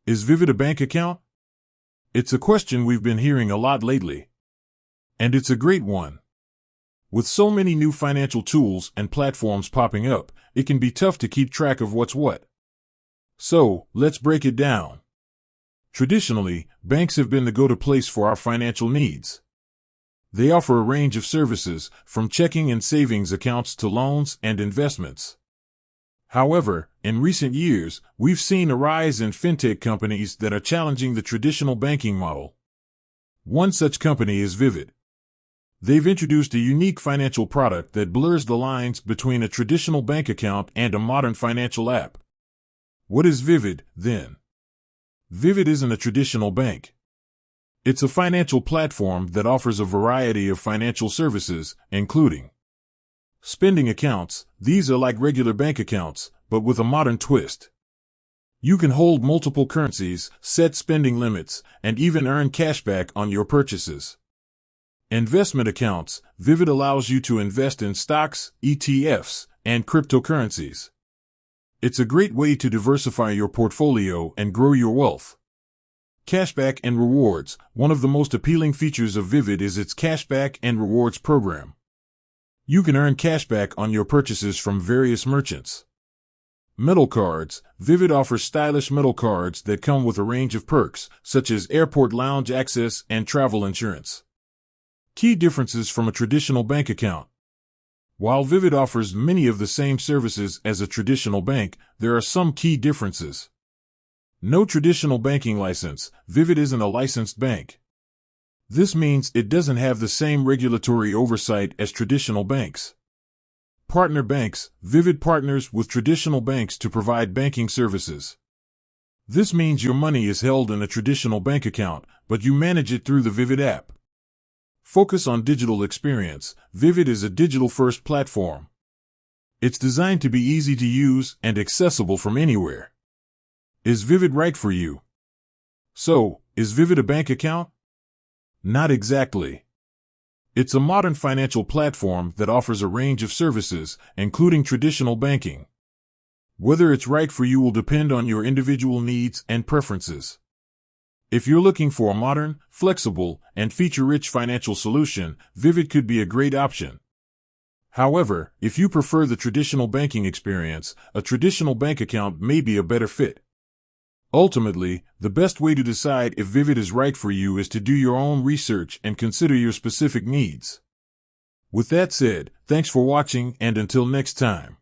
Is Vivid a bank account? It's a question we've been hearing a lot lately. And it's a great one. With so many new financial tools and platforms popping up, it can be tough to keep track of what's what. So, let's break it down. Traditionally, banks have been the go-to place for our financial needs. They offer a range of services, from checking and savings accounts to loans and investments. However, in recent years, we've seen a rise in fintech companies that are challenging the traditional banking model. One such company is Vivid. They've introduced a unique financial product that blurs the lines between a traditional bank account and a modern financial app. What is Vivid, then? Vivid isn't a traditional bank. It's a financial platform that offers a variety of financial services, including spending accounts. These are like regular bank accounts, but with a modern twist. You can hold multiple currencies, set spending limits, and even earn cashback on your purchases. Investment accounts. Vivid allows you to invest in stocks, ETFs, and cryptocurrencies. It's a great way to diversify your portfolio and grow your wealth. Cashback and rewards. One of the most appealing features of Vivid is its cashback and rewards program. You can earn cashback on your purchases from various merchants. Metal cards. Vivid offers stylish metal cards that come with a range of perks, such as airport lounge access and travel insurance. Key differences from a traditional bank account. While Vivid offers many of the same services as a traditional bank, there are some key differences. No traditional banking license. Vivid isn't a licensed bank. This means it doesn't have the same regulatory oversight as traditional banks. Partner banks. Vivid partners with traditional banks to provide banking services. This means your money is held in a traditional bank account, but you manage it through the Vivid app. Focus on digital experience. Vivid is a digital-first platform. It's designed to be easy to use and accessible from anywhere. Is Vivid right for you? So, is Vivid a bank account? Not exactly. It's a modern financial platform that offers a range of services, including traditional banking. Whether it's right for you will depend on your individual needs and preferences. If you're looking for a modern, flexible, and feature-rich financial solution, Vivid could be a great option. However, if you prefer the traditional banking experience, a traditional bank account may be a better fit. Ultimately, the best way to decide if Vivid is right for you is to do your own research and consider your specific needs. With that said, thanks for watching, and until next time.